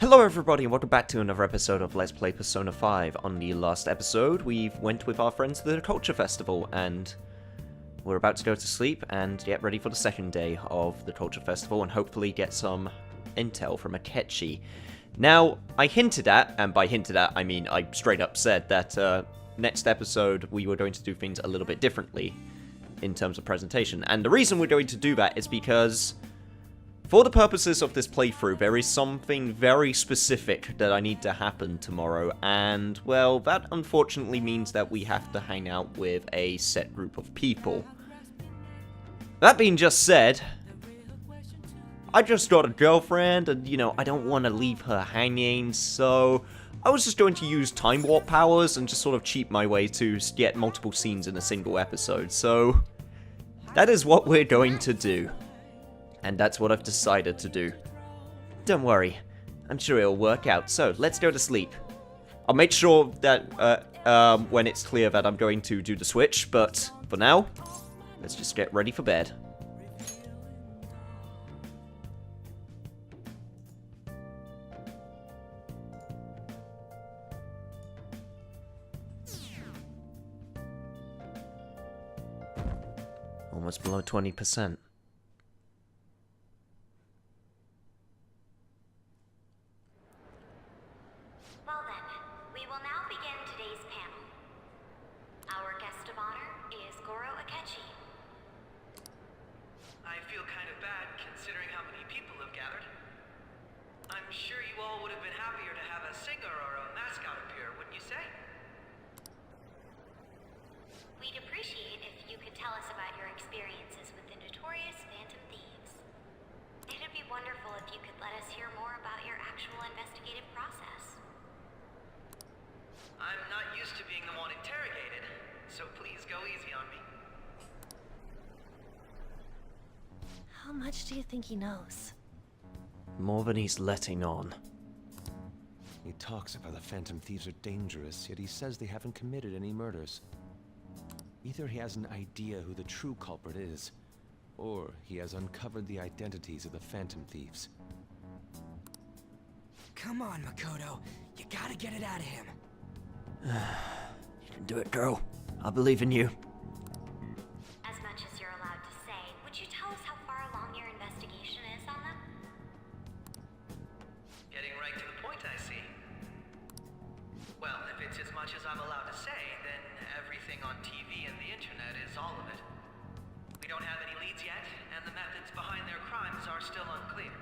Hello everybody and welcome back to another episode of Let's Play Persona 5. On the last episode, we went with our friends to the Culture Festival and we're about to go to sleep and get ready for the second day of the Culture Festival and hopefully get some intel from Akechi. Now, I hinted at, and by hinted at I mean I straight up said that next episode we were going to do things a little bit differently in terms of presentation. And the reason we're going to do that is because for the purposes of this playthrough, there is something very specific that I need to happen tomorrow, and, well, that unfortunately means that we have to hang out with a set group of people. That being just said, I just got a girlfriend, and, you know, I don't want to leave her hanging, so I was just going to use time warp powers and just sort of cheat my way to get multiple scenes in a single episode, so that is what we're going to do. And that's what I've decided to do. Don't worry, I'm sure it'll work out, so let's go to sleep. I'll make sure that when it's clear that I'm going to do the switch, but for now, let's just get ready for bed. Almost below 20%. How much do you think he knows? More than he's letting on. He talks about the Phantom Thieves are dangerous, yet he says they haven't committed any murders. Either he has an idea who the true culprit is, or he has uncovered the identities of the Phantom Thieves. Come on, Makoto. You gotta get it out of him. You can do it, girl. I believe in you. As much as you're allowed to say, would you tell us how far along your investigation is on them? Getting right to the point, I see. Well, if it's as much as I'm allowed to say, then everything on TV and the internet is all of it. We don't have any leads yet, and the methods behind their crimes are still unclear.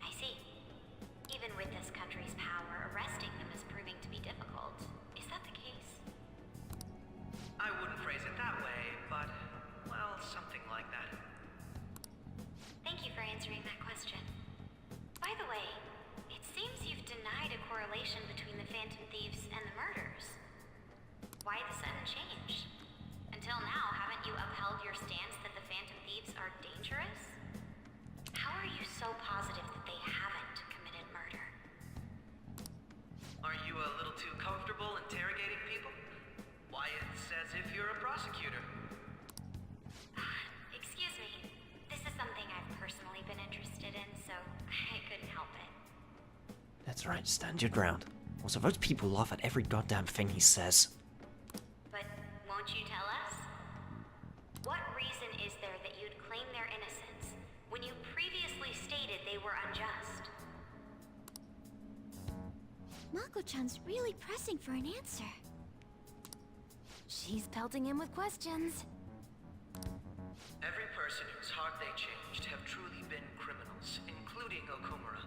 I see. Even with this country's power, arresting them is proving to be difficult. Is that the case? I wouldn't phrase it that way, but, well, something like that. Thank you for answering that question. By the way, it seems you've denied a correlation between the Phantom Thieves and the murders. Why the sudden change? Until now, haven't you upheld your stance that the Phantom Thieves are dangerous? How are you so positive that they haven't committed murder? Are you a little too comfortable interrogating people? Why, it's as if you're a prosecutor. Excuse me. This is something I've personally been interested in, so I couldn't help it. That's right, stand your ground. Also, those people laugh at every goddamn thing he says. But won't you tell us? What reason is there that you'd claim their innocence when you previously stated they were unjust? Mako-chan's really pressing for an answer. She's pelting him with questions. Every person whose heart they changed have truly been criminals, including Okumura.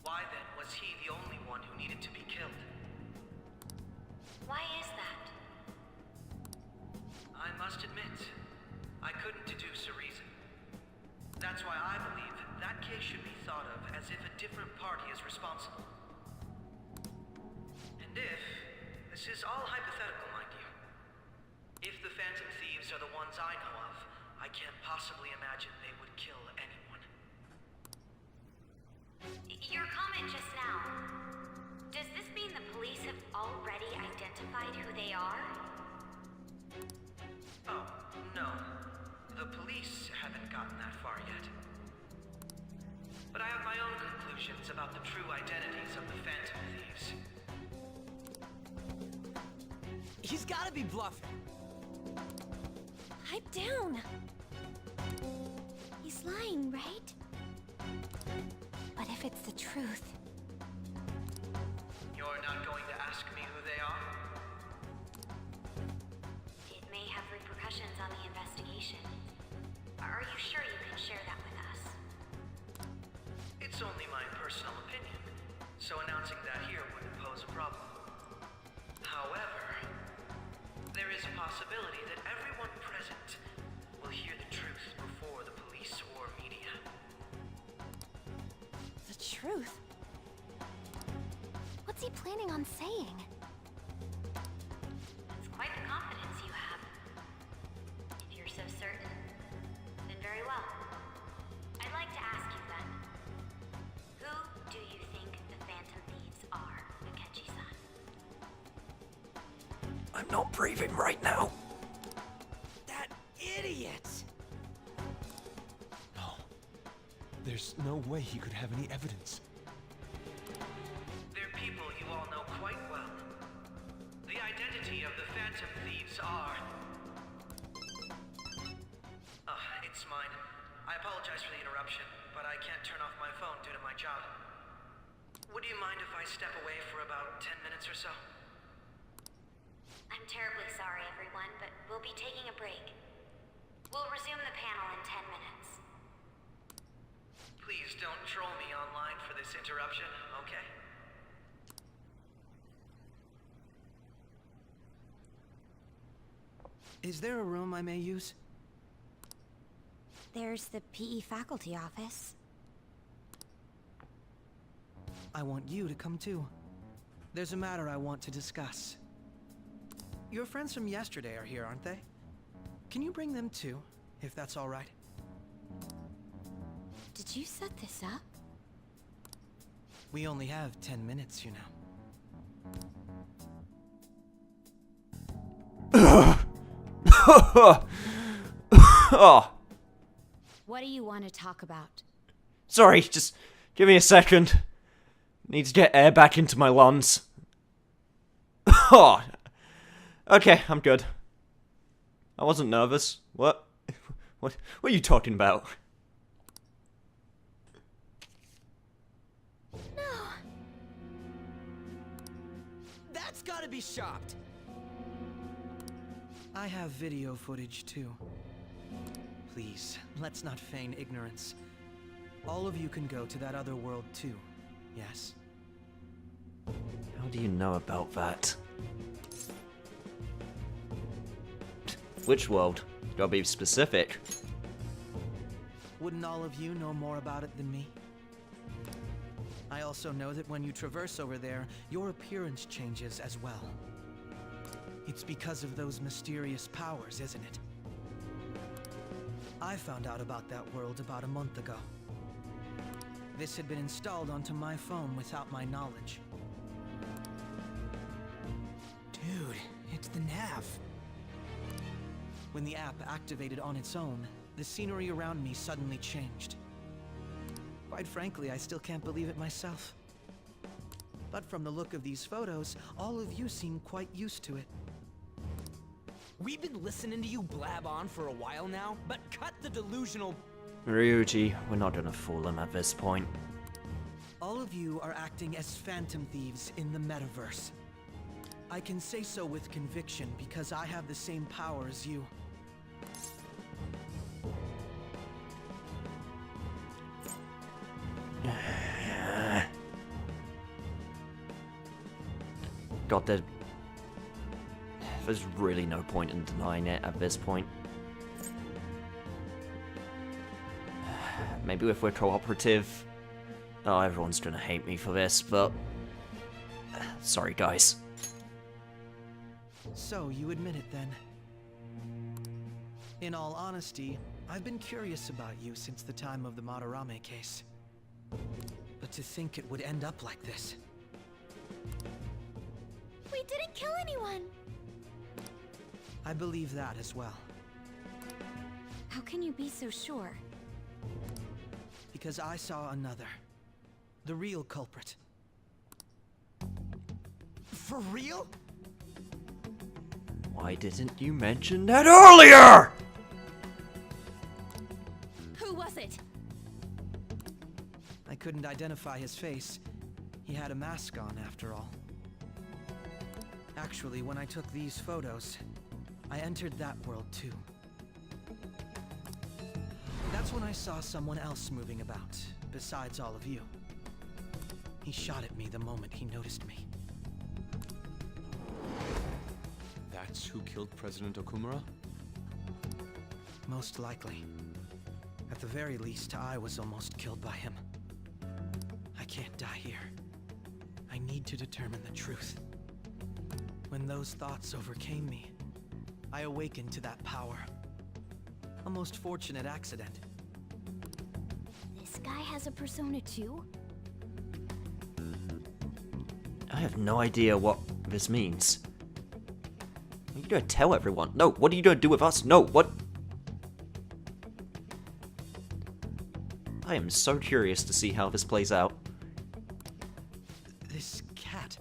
Why then was he the only one who needed to be killed? Why is that? I must admit, I couldn't deduce a reason. That's why I believe that case should be thought of as if a different party is responsible. And if, this is all hypothetical, mind you, if the Phantom Thieves are the ones I know of, I can't possibly imagine they would kill anyone. Your comment just now, does this mean the police have already identified who they are? Oh, no. The police haven't gotten that far yet. But I have my own conclusions is about the true identities of the Phantom Thieves. He's gotta be bluffing. Pipe down. He's lying, right? But if it's the truth, You're not going to ask me who they are? It may have repercussions on the investigation. Are you sure you can share that with us? It's only my personal opinion, so announcing that here wouldn't pose a problem. However, there is a possibility that everyone present will hear the truth before the police or media. the truth. What's he planning on saying? It's quite the confidence you have. If you're so certain, then very well. I'd like to ask you then, who do you think the Phantom Thieves are, Akechi-san? I'm not breathing right now. That idiot! No. There's no way he could have any evidence. They're people you all know quite well. The identity of the Phantom Thieves are... it's mine. I apologize for the interruption, but I can't turn off my phone due to my job. Would you mind if I step away for about 10 minutes or so? I'm terribly sorry, everyone, but we'll be taking a break. We'll resume the panel in 10 minutes. Please don't troll me online for this interruption, okay? Is there a room I may use? There's the PE faculty office. I want you to come too. There's a matter I want to discuss. Your friends from yesterday are here, aren't they? Can you bring them too, if that's all right? Did you set this up? We only have 10 minutes, you know. Oh, What do you want to talk about? sorry, just give me a second. Need to get air back into my lungs. Oh, okay, I'm good. I wasn't nervous. What are you talking about? That's gotta be shopped! I have video footage too. Please, let's not feign ignorance. All of you can go to that other world too, yes? How do you know about that? Which world? Gotta be specific. Wouldn't all of you know more about it than me? I also know that when you traverse over there, your appearance changes as well. It's because of those mysterious powers, isn't it? I found out about that world about a month ago. This had been installed onto my phone without my knowledge. Dude, it's the nav. When the app activated on its own, the scenery around me suddenly changed. Quite frankly, I still can't believe it myself. But from the look of these photos, all of you seem quite used to it. We've been listening to you blab on for a while now, but cut the delusional... Ryuji, we're not gonna fool him at this point. All of you are acting as Phantom Thieves in the metaverse. I can say so with conviction because I have the same power as you. God, there's really no point in denying it at this point. Maybe if we're cooperative... Oh, everyone's gonna hate me for this, but... Sorry, guys. So, you admit it then. In all honesty, I've been curious about you since the time of the Madarame case. But to think it would end up like this. We didn't kill anyone! I believe that as well. How can you be so sure? Because I saw another. The real culprit. For real? Why didn't you mention that earlier? Who was it? I couldn't identify his face. He had a mask on, after all. Actually, when I took these photos, I entered that world too. That's when I saw someone else moving about, besides all of you. He shot at me the moment he noticed me. That's who killed President Okumura? Most likely. At the very least, I was almost killed by him. I can't die here. I need to determine the truth. When those thoughts overcame me, I awakened to that power. A most fortunate accident. This guy has a persona too? I have no idea what this means. Are you gonna tell everyone? No, what are you gonna do with us? No, what? I am so curious to see how this plays out. This cat.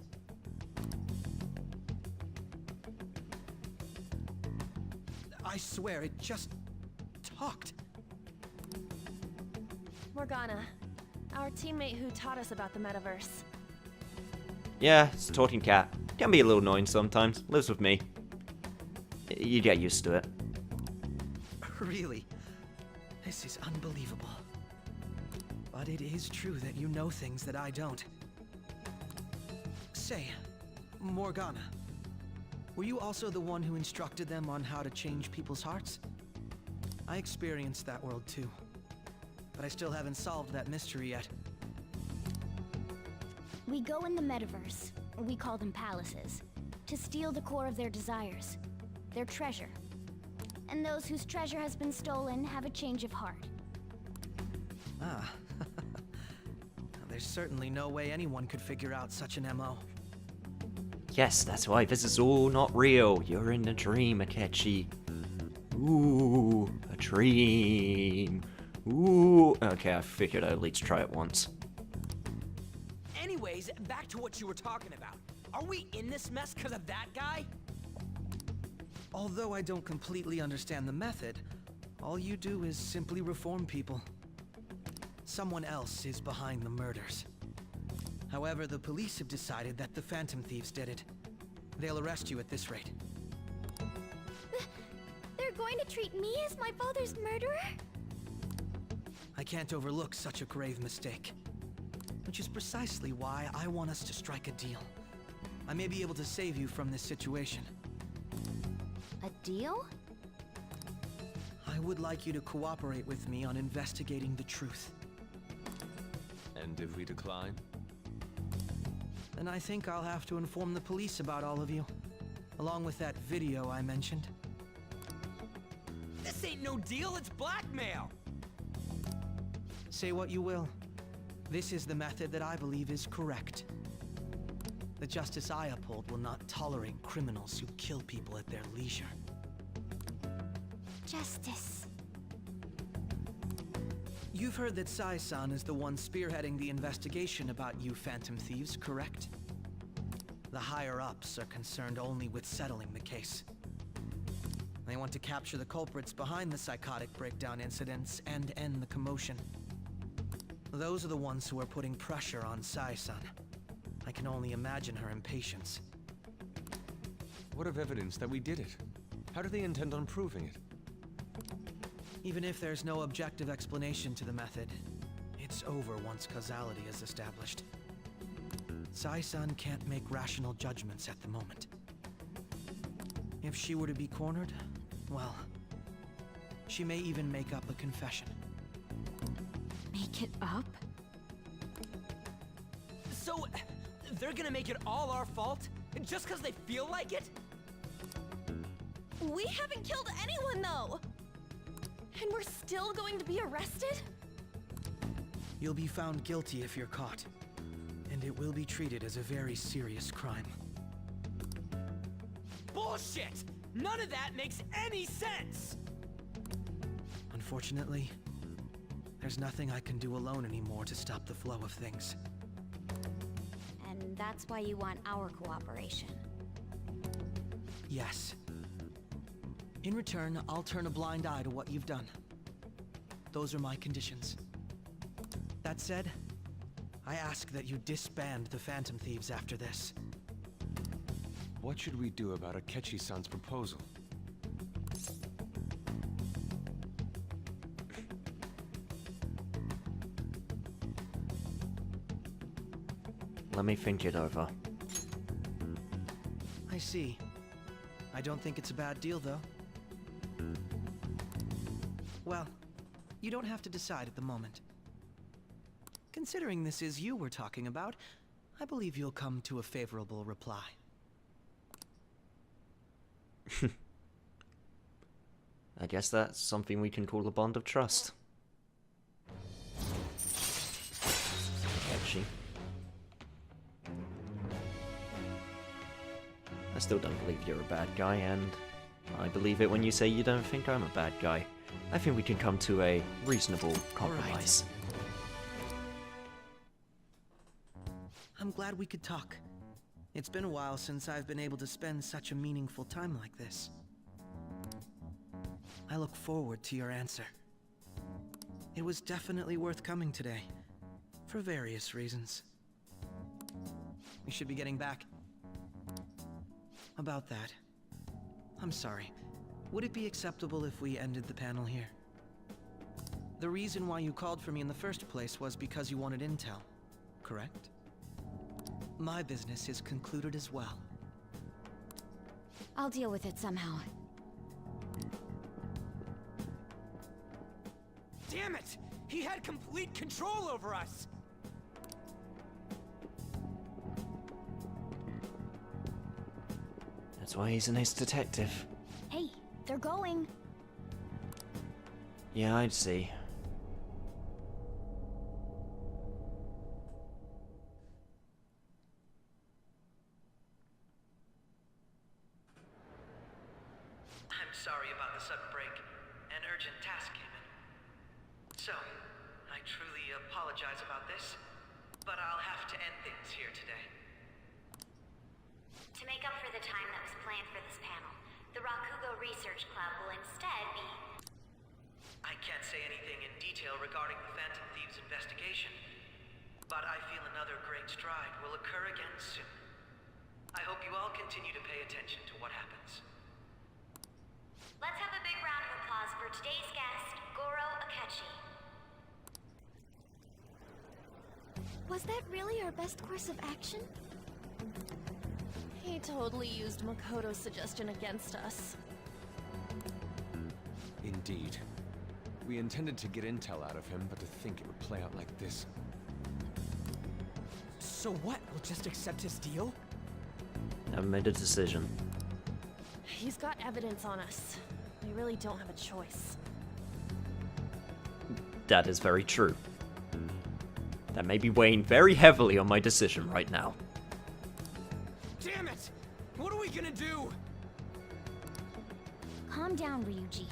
I swear, it just talked. Morgana, our teammate who taught us about the metaverse. Yeah, it's a talking cat. Can be a little annoying sometimes. Lives with me. You get used to it. Really? This is unbelievable. But it is true that you know things that I don't. Say, Morgana, were you also the one who instructed them on how to change people's hearts? I experienced that world too, but I still haven't solved that mystery yet. We go in the metaverse, we call them palaces, to steal the core of their desires, their treasure. And those whose treasure has been stolen have a change of heart. Ah. There's certainly no way anyone could figure out such an MO. Yes, that's why this is all not real. You're in a dream, Akechi. Ooh, a dream. Ooh. Okay, I figured I'd at least try it once. Anyways, back to what you were talking about. Are we in this mess because of that guy? Although I don't completely understand the method, all you do is simply reform people. Someone else is behind the murders. However, the police have decided that the Phantom Thieves did it. They'll arrest you at this rate. They're going to treat me as my father's murderer? I can't overlook such a grave mistake. Which is precisely why I want us to strike a deal. I may be able to save you from this situation. A deal? I would like you to cooperate with me on investigating the truth. And if we decline? Then I think I'll have to inform the police about all of you. Along with that video I mentioned. This ain't no deal, it's blackmail! Say what you will. This is the method that I believe is correct. The justice I uphold will not tolerate criminals who kill people at their leisure. Justice. You've heard that Sai-san is the one spearheading the investigation about you Phantom Thieves, correct? The higher-ups are concerned only with settling the case. They want to capture the culprits behind the psychotic breakdown incidents and end the commotion. Those are the ones who are putting pressure on Sai-san. I can only imagine her impatience. What of evidence that we did it? How do they intend on proving it? Even if there's no objective explanation to the method, it's over once causality is established. Sai-san can't make rational judgments at the moment. If she were to be cornered, well, she may even make up a confession. Make it up? So, they're gonna make it all our fault? Just because they feel like it? We haven't killed anyone, though! And we're still going to be arrested? You'll be found guilty if you're caught, and it will be treated as a very serious crime. Bullshit! None of that makes any sense! Unfortunately, there's nothing I can do alone anymore to stop the flow of things. And that's why you want our cooperation. Yes. In return, I'll turn a blind eye to what you've done. Those are my conditions. That said, I ask that you disband the Phantom Thieves after this. What should we do about Akechi-san's proposal? Let me think it over. I see. I don't think it's a bad deal, though. Well, you don't have to decide at the moment. Considering this is you we're talking about, I believe you'll come to a favorable reply. I guess that's something we can call a bond of trust. Akechi. I still don't believe you're a bad guy, and I believe it when you say you don't think I'm a bad guy. I think we can come to a reasonable compromise. I'm glad we could talk. It's been a while since I've been able to spend such a meaningful time like this. I look forward to your answer. It was definitely worth coming today, for various reasons. We should be getting back. About that, I'm sorry. Would it be acceptable if we ended the panel here? The reason why you called for me in the first place was because you wanted intel, correct? My business is concluded as well. I'll deal with it somehow. Damn it! He had complete control over us! That's why he's an ace detective. Hey, they're going. Yeah, I'd see. I'm sorry about the sudden break. An urgent task came in. So, I truly apologize about this, but I'll have to end things here today. To make up for the time that was planned for this panel, the Rakugo Research Club will instead be... I can't say anything in detail regarding the Phantom Thieves investigation, but I feel another great stride will occur again soon. I hope you all continue to pay attention to what happens. Let's have a big round of applause for today's guest, Goro Akechi. Was that really our best course of action? He totally used Makoto's suggestion against us. Indeed. We intended to get intel out of him, but to think it would play out like this. So what? We'll just accept his deal? Haven't made a decision. He's got evidence on us. We really don't have a choice. That is very true. That may be weighing very heavily on my decision right now. Damn it! What are we gonna do? Calm down, Ryuji.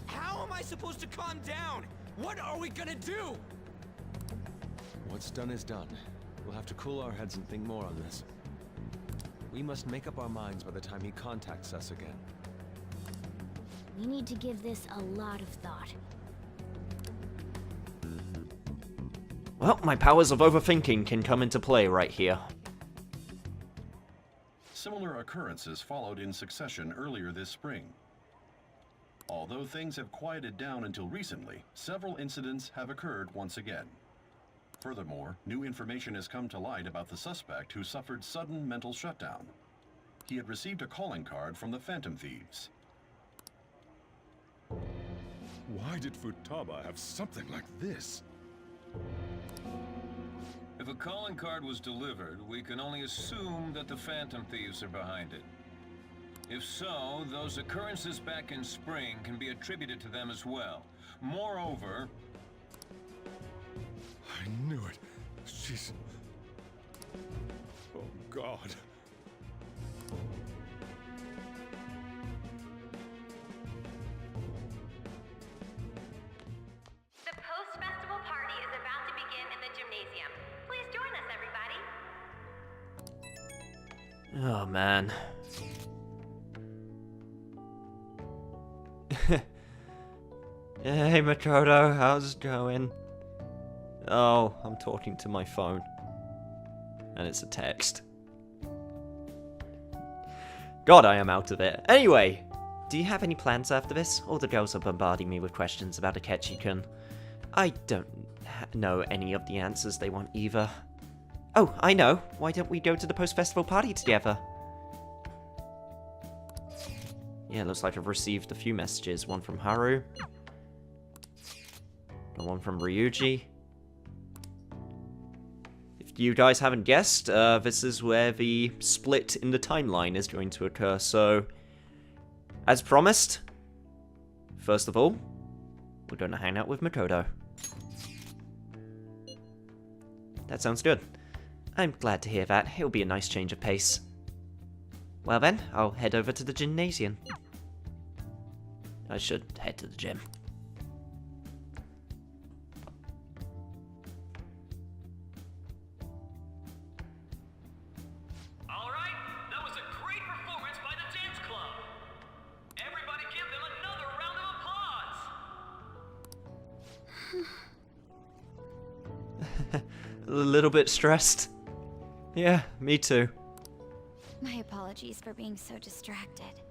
How am I supposed to calm down? What are we gonna do? What's done is done. We'll have to cool our heads and think more on this. We must make up our minds by the time he contacts us again. We need to give this a lot of thought. Well, my powers of overthinking can come into play right here. Similar occurrences followed in succession earlier this spring. Although things have quieted down until recently, several incidents have occurred once again. Furthermore, new information has come to light about the suspect who suffered sudden mental shutdown. He had received a calling card from the Phantom Thieves. Why did Futaba have something like this? If a calling card was delivered, we can only assume that the Phantom Thieves are behind it. If so, those occurrences back in spring can be attributed to them as well. Moreover... I knew it. She's... Oh, God. The post-festival party is about to begin in the gymnasium. Please join us, everybody. Oh, man. Hey, Makoto, how's it going? Oh, I'm talking to my phone. And it's a text. God, I am out of it. Anyway, do you have any plans after this? All the girls are bombarding me with questions about Akechi-kun. I don't know any of the answers they want either. Oh, I know. Why don't we go to the post-festival party together? Yeah, looks like I've received a few messages. One from Haru. And one from Ryuji. If you guys haven't guessed, this is where the split in the timeline is going to occur, so... As promised, first of all, we're going to hang out with Makoto. That sounds good. I'm glad to hear that. It'll be a nice change of pace. Well then, I'll head over to the gymnasium. I should head to the gym. All right, that was a great performance by the dance club. Everybody give them another round of applause. A little bit stressed. Yeah, me too. My apologies for being so distracted.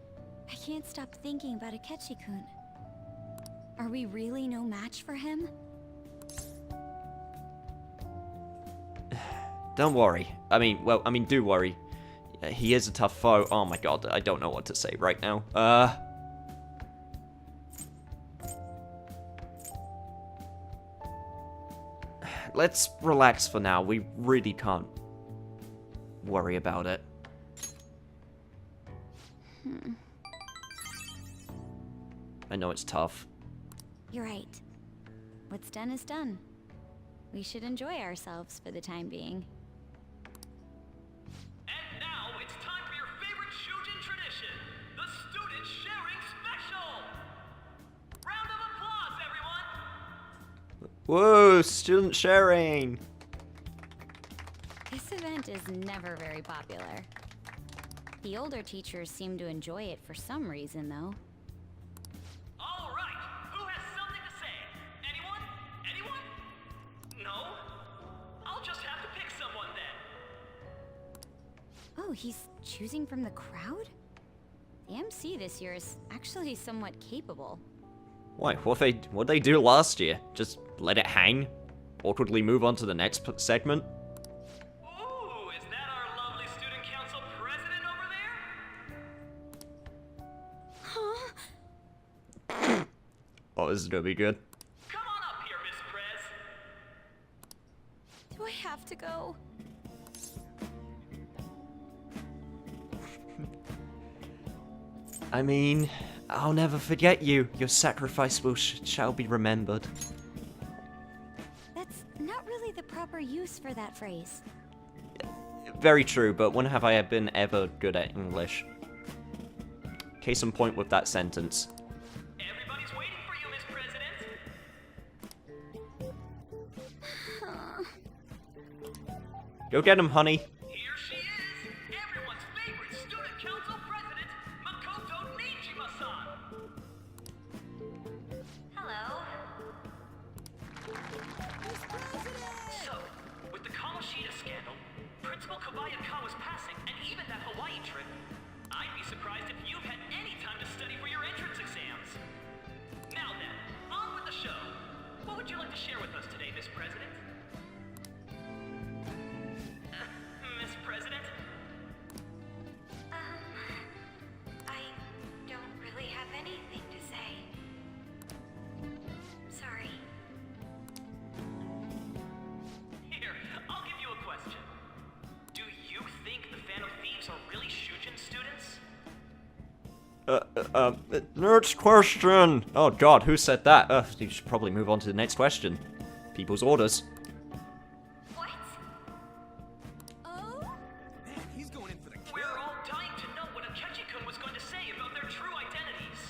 I can't stop thinking about Akechi-kun. Are we really no match for him? Don't worry. Do worry. He is a tough foe. Oh my god, I don't know what to say right now. Let's relax for now. We really can't worry about it. I know it's tough. You're right. What's done is done. We should enjoy ourselves for the time being. And now it's time for your favorite Shujin tradition, the Student Sharing Special! Round of applause, everyone! Whoa, student sharing! This event is never very popular. The older teachers seem to enjoy it for some reason, though. All right, who has something to say? Anyone? Anyone? No? I'll just have to pick someone then. Oh, he's choosing from the crowd? The MC this year is actually somewhat capable. Why, what'd they do last year? Just let it hang? Awkwardly move on to the next segment? Ooh, is that our lovely student council president over there? Huh? Oh, this is gonna be good. Come on up here, Miss Prez. Do I have to go? I mean, I'll never forget you. Your sacrifice shall be remembered. That's not really the proper use for that phrase. Very true, but when have I been ever good at English? Case in point with that sentence. Everybody's waiting for you, Miss President. Go get him, honey. Here she is, everyone's favorite student council president, Makoto Nijima-san. Hello. So, with the Kamoshida scandal, Principal Kobayakawa's passing, and even that Hawaii trip, I'd be surprised if you've had any time to study for your entrance exams. Now then, on with the show. What would you like to share with us today, Miss President? Miss President? I don't really have anything to say. Sorry. Here, I'll give you a question. Do you think the Phantom Thieves are really Shujin students? Next question! Oh god, who said that? You should probably move on to the next question. People's orders. What? Oh? Man, he's going in for the kill. We're all dying to know what Akechi-kun was going to say about their true identities.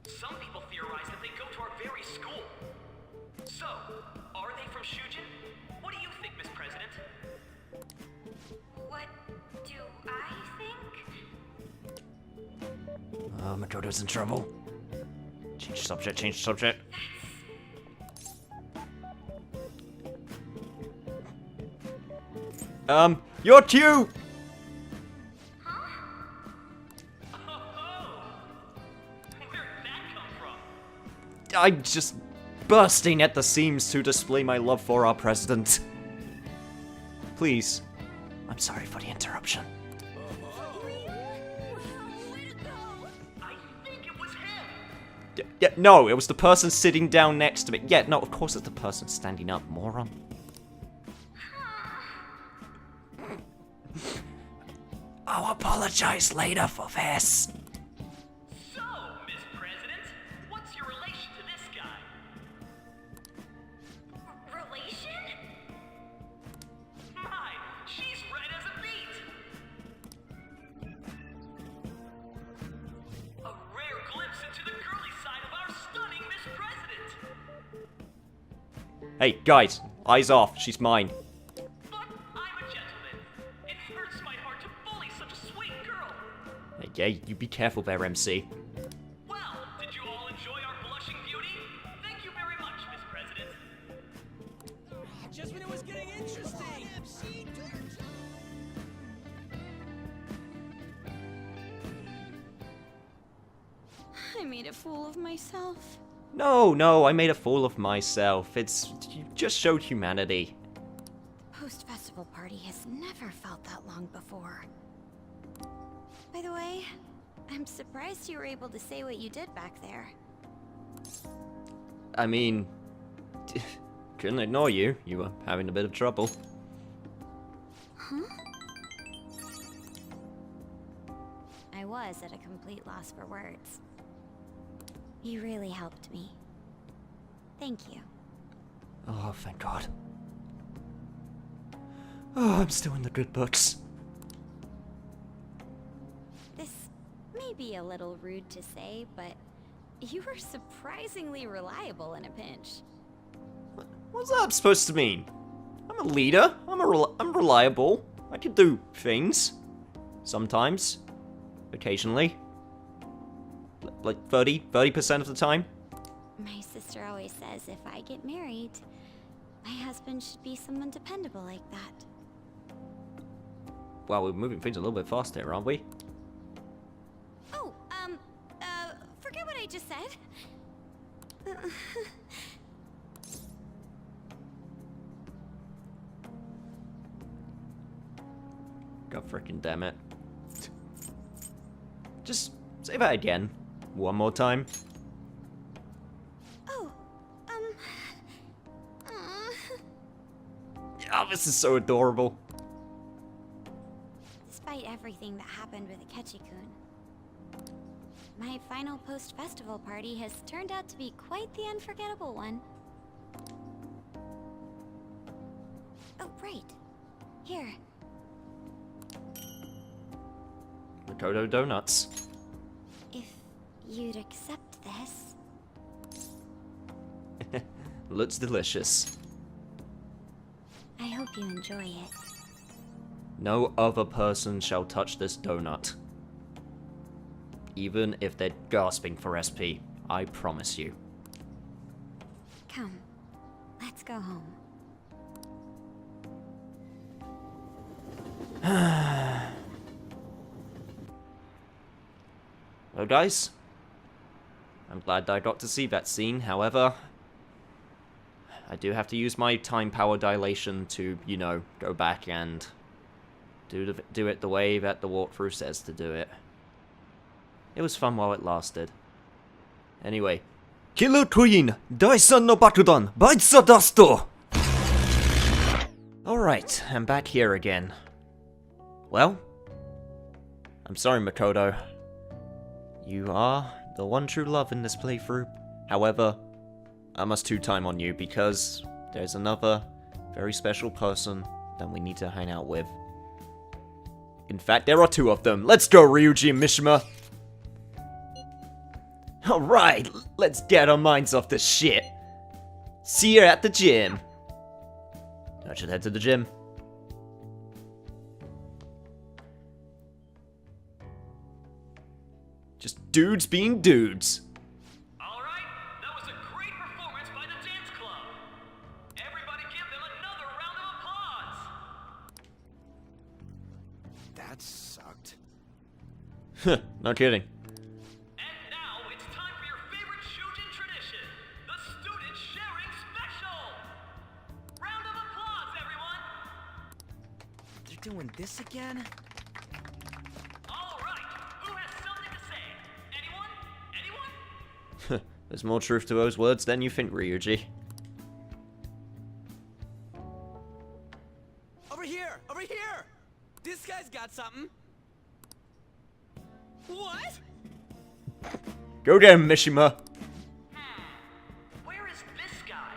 Some people theorize that they go to our very school. So, are they from Shujin? What do you think, Miss President? What do I Oh, Makoto's in trouble. Change subject, change subject. Your cue! I'm just bursting at the seams to display my love for our president. Please. I'm sorry for the interruption. Yeah, no, it was the person sitting down next to me. Yeah, no, of course it's the person standing up, moron. I'll apologize later for this. So, Miss President, what's your relation to this guy? Relation? My, she's red as a beet! A rare glimpse into the girly side of our stunning Miss President! Hey, guys, eyes off. She's mine. But I'm a gentleman. It hurts my heart to bully such a sweet girl. Hey, yeah, you be careful there, MC. Well, did you all enjoy our blushing beauty? Thank you very much, Miss President. Just when it was getting interesting. I made a fool of myself. No, I made a fool of myself. You just showed humanity. Post-festival party has never felt that long before. By the way, I'm surprised you were able to say what you did back there. I mean, couldn't ignore you. You were having a bit of trouble. Huh? I was at a complete loss for words. You really helped me. Thank you. Oh, thank God. Oh, I'm still in the good books. This may be a little rude to say, but you were surprisingly reliable in a pinch. What's that supposed to mean? I'm a leader. I'm reliable. I can do things. Sometimes. Occasionally. Like 30% of the time. My sister always says if I get married, my husband should be someone dependable like that. Well, we're moving things a little bit fast here, aren't we? Oh, forget what I just said. God frickin' damn it. Just say that again. One more time. Oh, Oh, this is so adorable. Despite everything that happened with Akechi-kun, my final post-festival party has turned out to be quite the unforgettable one. Oh, right. Here. Makoto Donuts. If you'd accept this. Looks delicious. I hope you enjoy it. No other person shall touch this donut. Even if they're gasping for SP. I promise you. Come, let's go home. Well, guys, I'm glad that I got to see that scene. However, I do have to use my time power dilation to, you know, go back and do it the way that the walkthrough says to do it. It was fun while it lasted. Anyway, Killer Queen, Daisan no Bakudan, Baitsa Dasto! Alright, I'm back here again. Well, I'm sorry, Makoto. You are the one true love in this playthrough. However, I must two-time on you because there's another very special person that we need to hang out with. In fact, there are two of them. Let's go, Ryuji and Mishima. Alright, let's get our minds off this shit. See you at the gym. I should head to the gym. Just dudes being dudes. Alright, that was a great performance by the dance club. Everybody give them another round of applause. That sucked. No kidding. And now it's time for your favorite Shujin tradition, the student sharing special. Round of applause, everyone. They're doing this again? Alright, who has something to say? Anyone? Anyone? There's more truth to those words than you think, Ryuji. Over here! Over here! This guy's got something. What? Go down, Mishima. Where is this guy?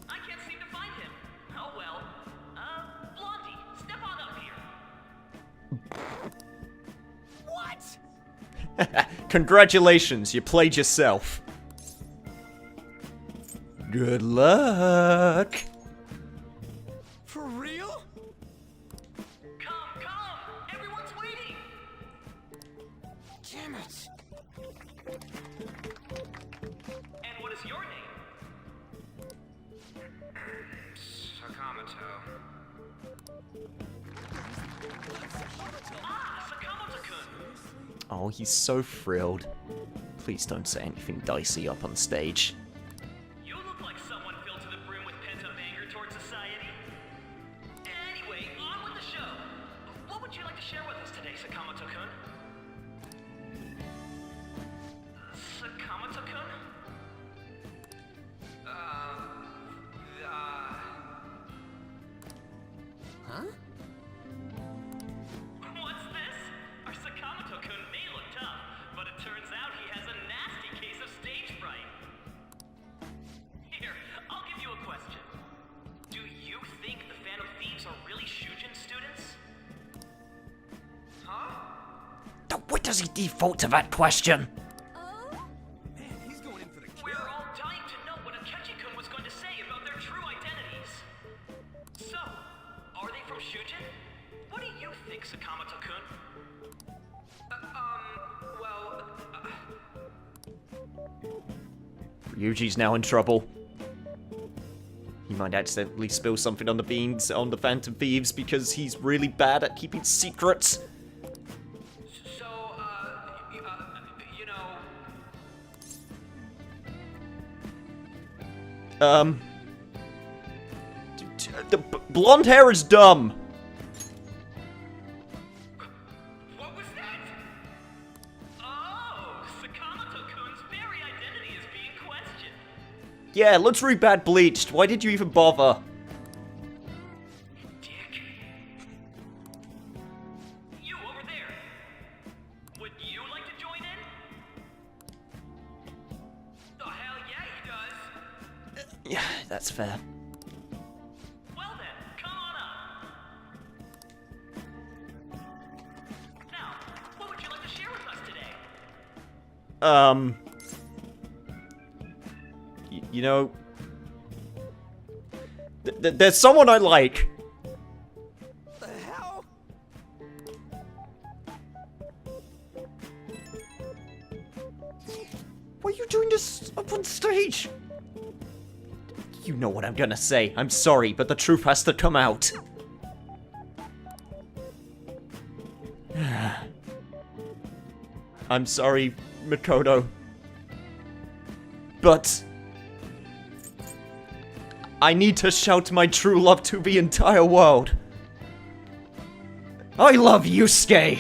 I can't seem to find him. Oh well. Blondie, step on up here. What? Congratulations, you played yourself. Good luck. For real? Come, everyone's waiting. Damn it. And what is your name? Sakamoto. Ah, Sakamoto-kun. Oh, he's so thrilled. Please don't say anything dicey up on stage. You look like someone filled to the brim with pent-up anger towards society. Anyway, on with the show. What would you like to share with us today, Sakamoto-kun? Sakamoto-kun? Huh? What's this? Our Sakamoto-kun may look tough, but it turns out he has a nasty case of stage fright. Here, I'll give you a question. Do you think the Phantom Thieves are really Shujin students? Huh? What does he default to that question? Man, he's going in for the kill. We're all dying to know what Akechi-kun was going to say about their true identities. So, are they from Shujin? What do you think, Sakamoto-kun? Ryuji's now in trouble. He might accidentally spill something on the beans on the Phantom Thieves because he's really bad at keeping secrets. So, you know... The blonde hair is dumb. What was that? Oh, Sakamoto-kun's very identity is being questioned. Yeah, let's read Bad Bleached. Why did you even bother? Dick. You over there. Would you like to join in? Oh, hell yeah, he does. Yeah, that's fair. Well then, come on up. Now, what would you like to share with us today? You know, there's someone I like. The hell? Why are you doing this up on stage? You know what I'm gonna say. I'm sorry, but the truth has to come out. I'm sorry, Makoto. But I need to shout my true love to the entire world. I love Yusuke!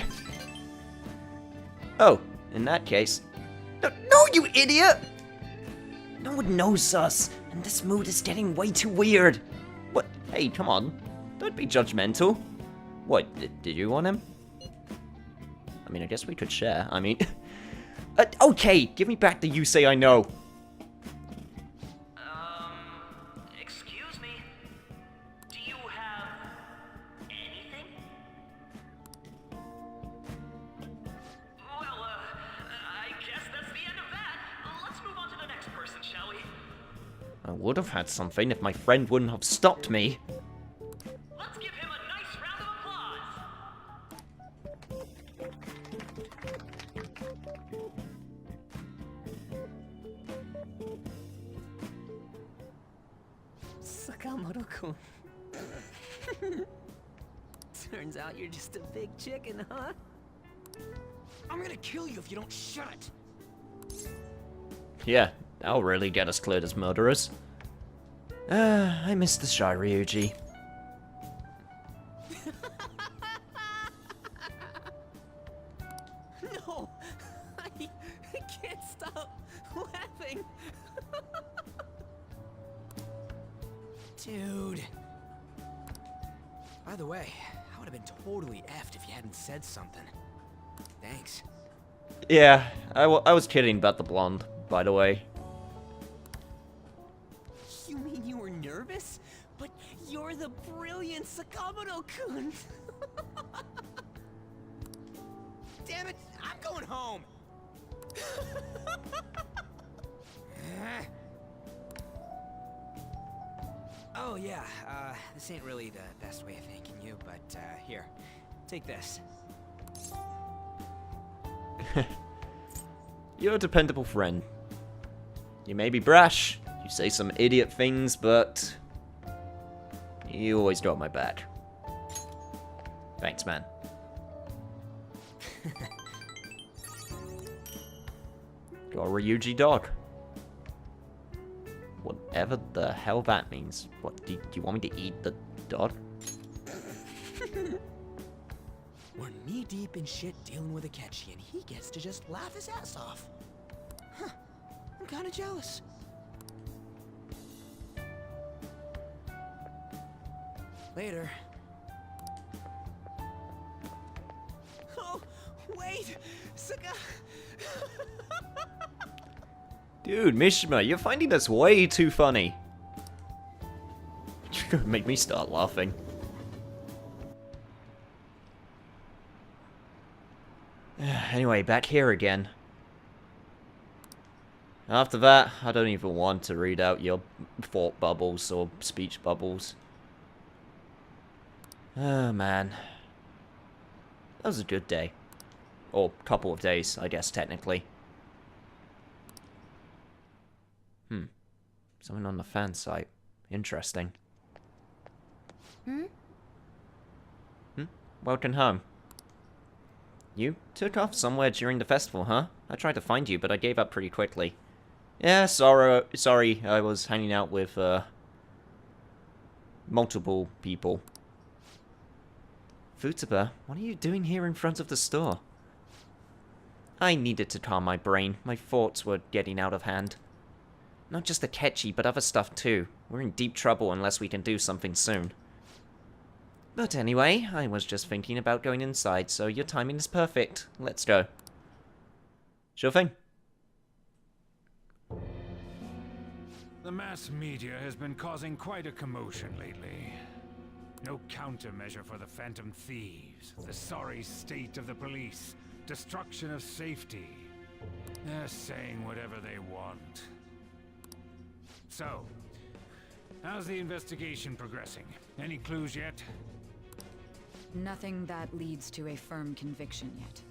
Oh, in that case... No, you idiot! No one knows us, and this mood is getting way too weird. What? Hey, come on. Don't be judgmental. What, did you want him? I mean, I guess we could share. I mean... okay, give me back the you say I know. Excuse me. Do you have anything? Well, I guess that's the end of that. Let's move on to the next person, shall we? I would have had something if my friend wouldn't have stopped me. Let's give him a nice round of applause. Sakamoto-kun. Turns out you're just a big chicken, huh? I'm gonna kill you if you don't shut it! Yeah, that'll really get us cleared as murderers. I miss the shy Ryuji. No! I can't stop laughing! Dude. By the way, I would have been totally effed if you hadn't said something. Thanks. Yeah, I was kidding about the blonde, by the way. You mean you were nervous? But you're the brilliant Sakamoto-kun! Damn it, I'm going home! Oh yeah, this ain't really the best way of thanking you, but here, take this. You're a dependable friend. You may be brash, you say some idiot things, but you always got my back. Thanks, man. Got a Ryuji dog. Whatever the hell that means. What, do you want me to eat the dog? We're knee-deep in shit dealing with Akechi, and he gets to just laugh his ass off. Huh. I'm kinda jealous. Later. Oh, wait! Saka... Dude, Mishima, you're finding this way too funny. You're gonna make me start laughing. Anyway, back here again. After that, I don't even want to read out your thought bubbles or speech bubbles. Oh, man. That was a good day. Or couple of days, I guess, technically. Something on the fan site. Interesting. Welcome home. You took off somewhere during the festival, huh? I tried to find you, but I gave up pretty quickly. Yeah, sorry, I was hanging out with, multiple people. Futaba, what are you doing here in front of the store? I needed to calm my brain. My thoughts were getting out of hand. Not just Akechi, but other stuff too. We're in deep trouble unless we can do something soon. But anyway, I was just thinking about going inside, so your timing is perfect. Let's go. Sure thing. The mass media has been causing quite a commotion lately. No countermeasure for the Phantom Thieves, the sorry state of the police, destruction of safety. They're saying whatever they want. So, how's the investigation progressing? Any clues yet? Nothing that leads to a firm conviction yet.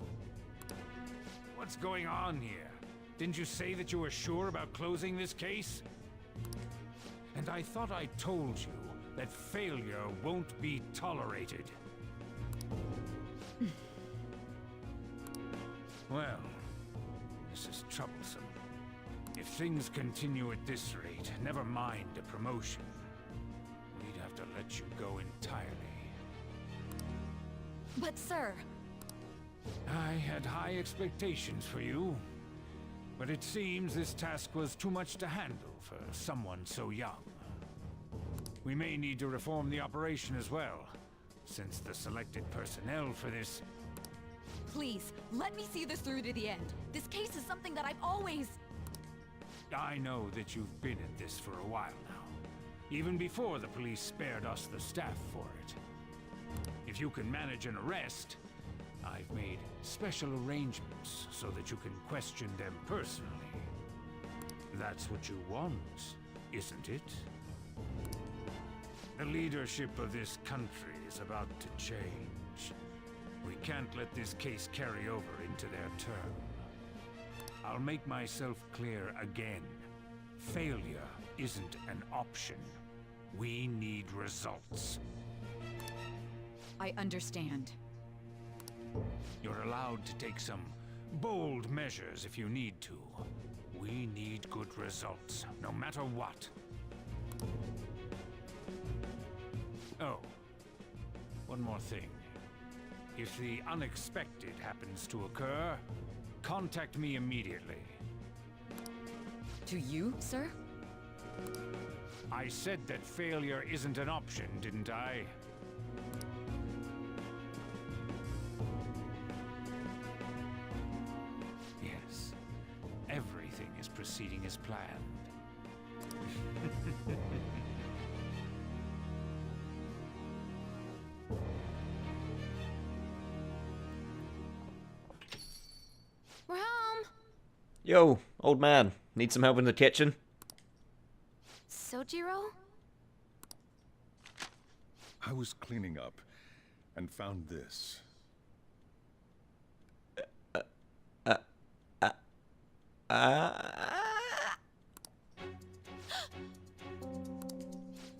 What's going on here? Didn't you say that you were sure about closing this case? And I thought I told you that failure won't be tolerated. Well, this is troublesome. If things continue at this rate, never mind a promotion. We'd have to let you go entirely. But sir... I had high expectations for you, but it seems this task was too much to handle for someone so young. We may need to reform the operation as well, since the selected personnel for this... Please, let me see this through to the end. This case is something that I've always... I know that you've been at this for a while now, even before the police spared us the staff for it. If you can manage an arrest, I've made special arrangements so that you can question them personally. That's what you want, isn't it? The leadership of this country is about to change. We can't let this case carry over into their term. I'll make myself clear again. Failure isn't an option. We need results. I understand. You're allowed to take some bold measures if you need to. We need good results, no matter what. Oh, one more thing. If the unexpected happens to occur, contact me immediately. To you, sir? I said that failure isn't an option, didn't I? Yes. Everything is proceeding as planned. We're home. Yo, old man, need some help in the kitchen? Sojiro? I was cleaning up and found this.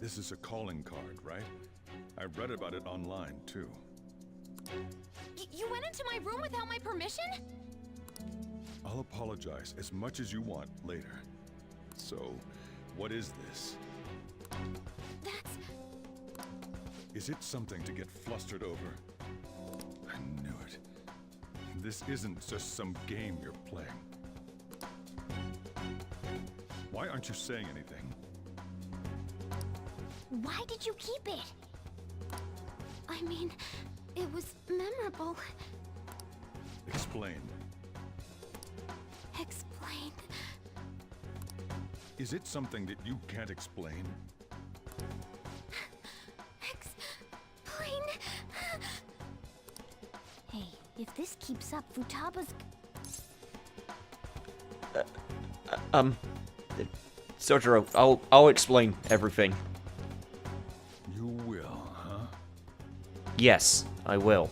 This is a calling card, right? I read about it online, too. You went into my room without my permission? I'll apologize as much as you want later. So, what is this? That's... Is it something to get flustered over? I knew it. This isn't just some game you're playing. Why aren't you saying anything? Why did you keep it? I mean, it was memorable. Explain. Explain. Is it something that you can't explain? Explain. Hey, if this keeps up, Futaba's... Sojiro, I'll explain everything. You will, huh? Yes, I will.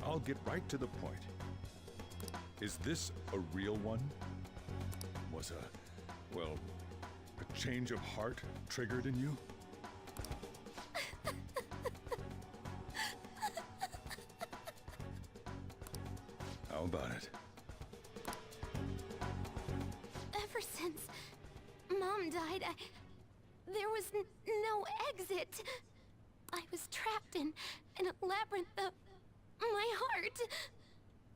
I'll get right to the point. Is this a real one? Was a change of heart triggered in you? How about it? Ever since Mom died, there was no exit. I was trapped in a labyrinth of my heart.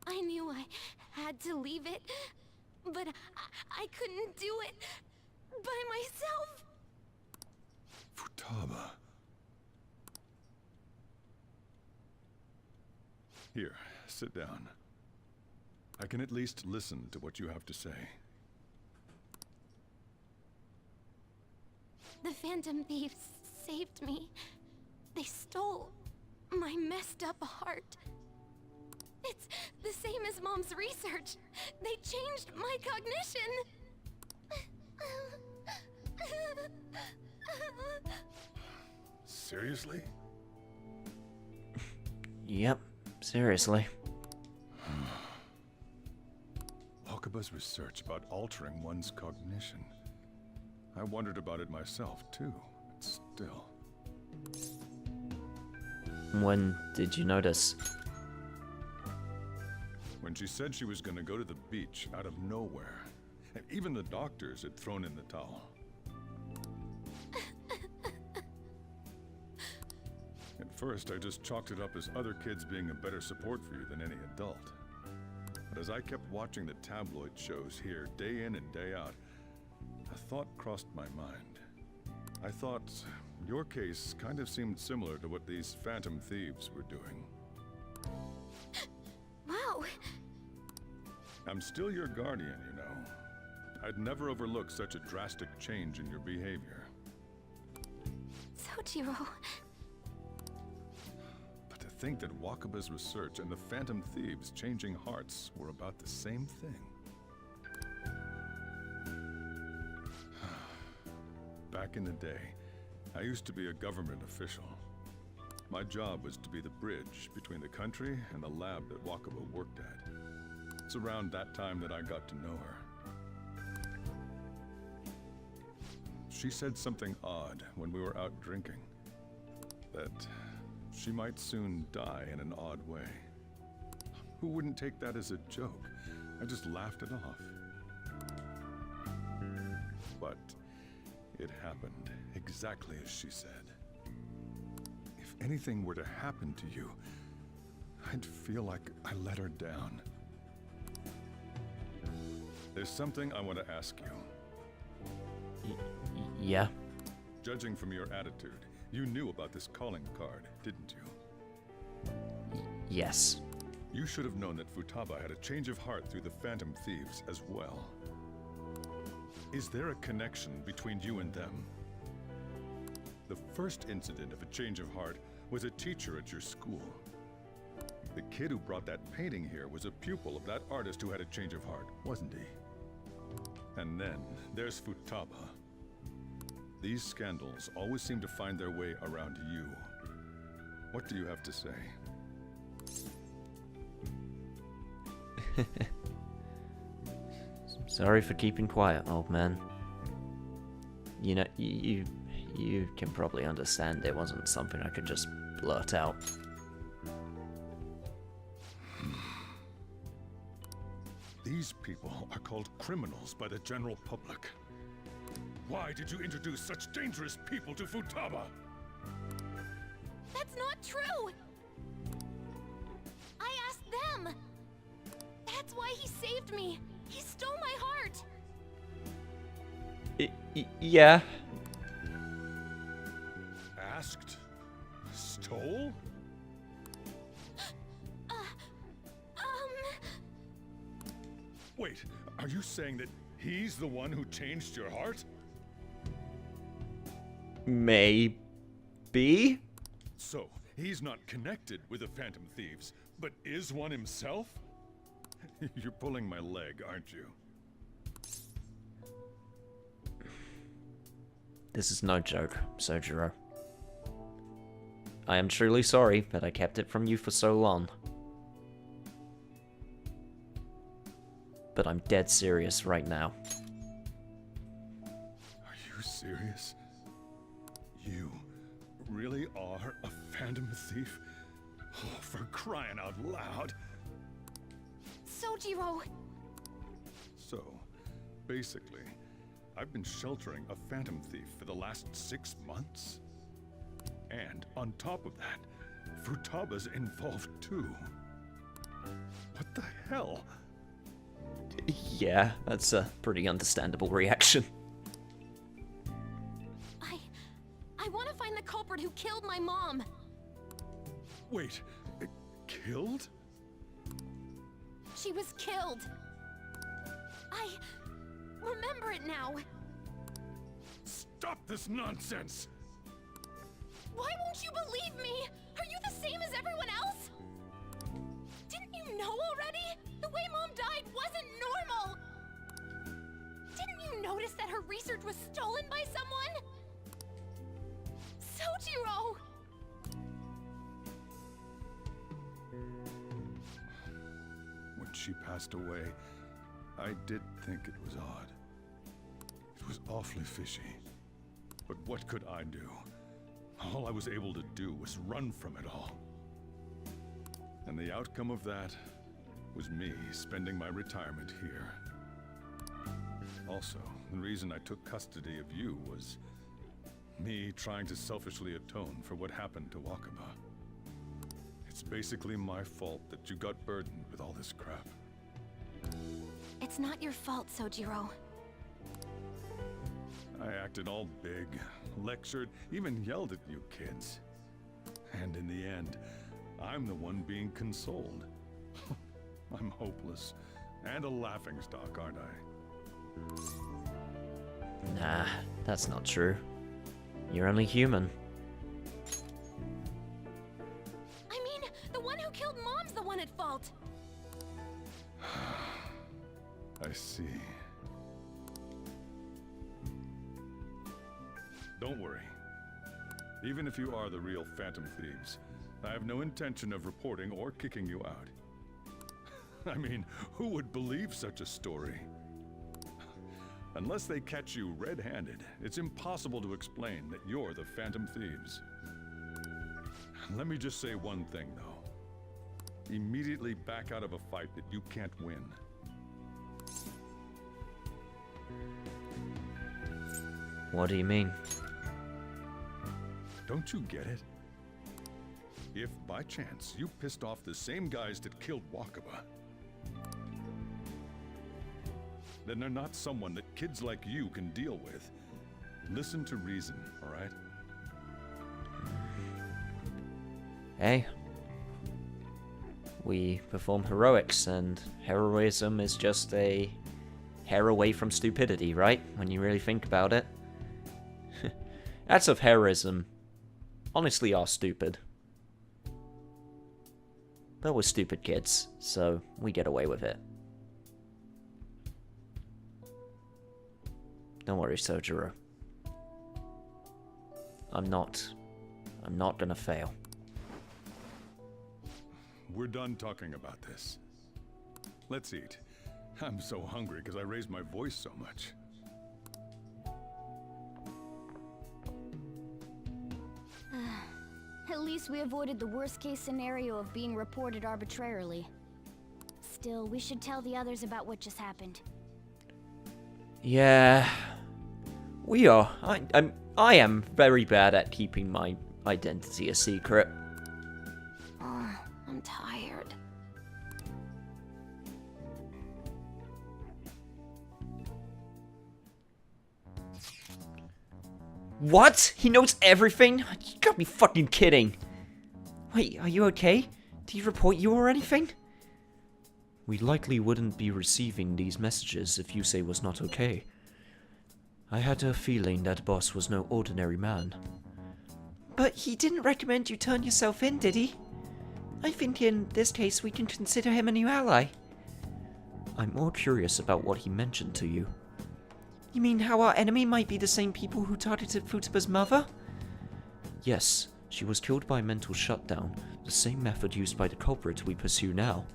I knew I had to leave it, but I couldn't do it by myself. Futaba. Here, sit down. I can at least listen to what you have to say. The Phantom Thieves saved me. They stole my messed up heart. It's the same as Mom's research. They changed my cognition. Seriously? Yep, seriously. Wakaba's research about altering one's cognition. I wondered about it myself, too. But still. When did you notice? When she said she was going to go to the beach out of nowhere. And even the doctors had thrown in the towel. At first, I just chalked it up as other kids being a better support for you than any adult. But as I kept watching the tabloid shows here, day in and day out, a thought crossed my mind. I thought your case kind of seemed similar to what these Phantom Thieves were doing. Wow. I'm still your guardian, you know. I'd never overlook such a drastic change in your behavior. Sojiro. But to think that Wakaba's research and the Phantom Thieves changing hearts were about the same thing. Back in the day, I used to be a government official. My job was to be the bridge between the country and the lab that Wakaba worked at. It's around that time that I got to know her. She said something odd when we were out drinking. That she might soon die in an odd way. Who wouldn't take that as a joke? I just laughed it off. But it happened exactly as she said. If anything were to happen to you, I'd feel like I let her down. There's something I want to ask you. Yeah? Judging from your attitude, you knew about this calling card, didn't you? Yes. You should have known that Futaba had a change of heart through the Phantom Thieves as well. Is there a connection between you and them? The first incident of a change of heart was a teacher at your school. The kid who brought that painting here was a pupil of that artist who had a change of heart, wasn't he? And then there's Futaba. These scandals always seem to find their way around you. What do you have to say? Sorry for keeping quiet, old man. You know, you can probably understand it wasn't something I could just blurt out. These people are called criminals by the general public. Why did you introduce such dangerous people to Futaba? That's not true! I asked them! That's why he saved me! He stole my heart! Yeah. Asked? Stole? Wait, are you saying that he's the one who changed your heart? Maybe? So, he's not connected with the Phantom Thieves, but is one himself? You're pulling my leg, aren't you? This is no joke, Sojiro. I am truly sorry that I kept it from you for so long. But I'm dead serious right now. Are you serious? You really are a Phantom Thief? Oh, for crying out loud! Sojiro! So, basically, I've been sheltering a Phantom Thief for the last 6 months? And on top of that, Futaba's involved too. What the hell? Yeah, that's a pretty understandable reaction. I want to find the culprit who killed my mom. Wait, killed? She was killed. I remember it now. Stop this nonsense! Why won't you believe me? Are you the same as everyone else? Didn't you know already? The way Mom died wasn't normal! Didn't you notice that her research was stolen by someone? Sojiro! When she passed away, I did think it was odd. It was awfully fishy. But what could I do? All I was able to do was run from it all. And the outcome of that was me spending my retirement here. Also, the reason I took custody of you was me trying to selfishly atone for what happened to Wakaba. It's basically my fault that you got burdened with all this crap. It's not your fault, Sojiro. I acted all big, lectured, even yelled at you kids. And in the end, I'm the one being consoled. I'm hopeless, and a laughingstock, aren't I? Nah, that's not true. You're only human. I mean, the one who killed Mom's the one at fault. I see. Don't worry. Even if you are the real Phantom Thieves, I have no intention of reporting or kicking you out. I mean, who would believe such a story? Unless they catch you red-handed, it's impossible to explain that you're the Phantom Thieves. Let me just say one thing, though. Immediately back out of a fight that you can't win. What do you mean? Don't you get it? If, by chance, you pissed off the same guys that killed Wakaba, then they're not someone that kids like you can deal with. Listen to reason, all right? Hey. We perform heroics, and heroism is just a hair away from stupidity, right? When you really think about it. Acts of heroism honestly are stupid. But we're stupid kids, so we get away with it. Don't worry, Sojiro. I'm not gonna fail. We're done talking about this. Let's eat. I'm so hungry because I raised my voice so much. At least we avoided the worst-case scenario of being reported arbitrarily. Still, we should tell the others about what just happened. Yeah, we are. I am very bad at keeping my identity a secret. I'm tired. What? He knows everything? You gotta be fucking kidding. Wait, are you okay? Did he report you or anything? We likely wouldn't be receiving these messages if Yusei was not okay. I had a feeling that boss was no ordinary man. But he didn't recommend you turn yourself in, did he? I think in this case we can consider him a new ally. I'm more curious about what he mentioned to you. You mean how our enemy might be the same people who targeted Futaba's mother? Yes, she was killed by mental shutdown, the same method used by the culprit we pursue now.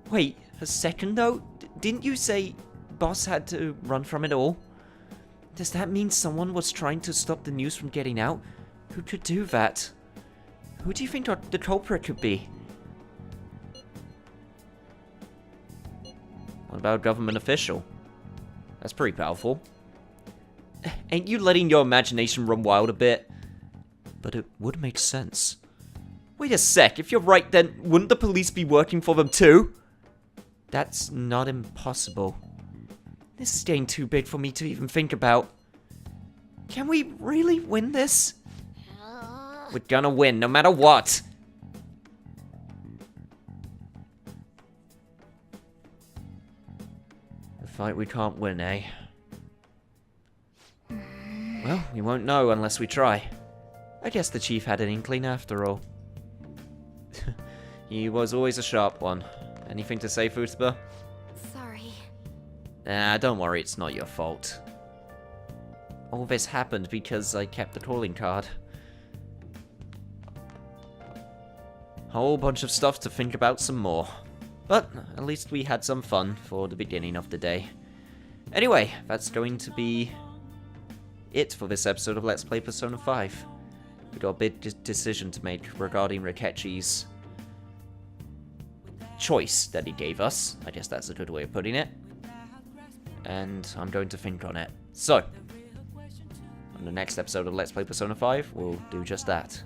Wait, a second though? Didn't you say Boss had to run from it all? Does that mean someone was trying to stop the news from getting out? Who could do that? Who do you think the culprit could be? What about a government official? That's pretty powerful. Ain't you letting your imagination run wild a bit? But it would make sense. Wait a sec, if you're right then, wouldn't the police be working for them too? That's not impossible. This is getting too big for me to even think about. Can we really win this? We're gonna win, no matter what! A fight we can't win, eh? Well, we won't know unless we try. I guess the chief had an inkling after all. He was always a sharp one. Anything to say, Futaba? Sorry. Nah, don't worry, it's not your fault. All this happened because I kept the calling card. Whole bunch of stuff to think about some more. But at least we had some fun for the beginning of the day. Anyway, that's going to be it for this episode of Let's Play Persona 5. We got a big decision to make regarding Rikechi's choice that he gave us. I guess that's a good way of putting it. And I'm going to think on it. So, on the next episode of Let's Play Persona 5, we'll do just that.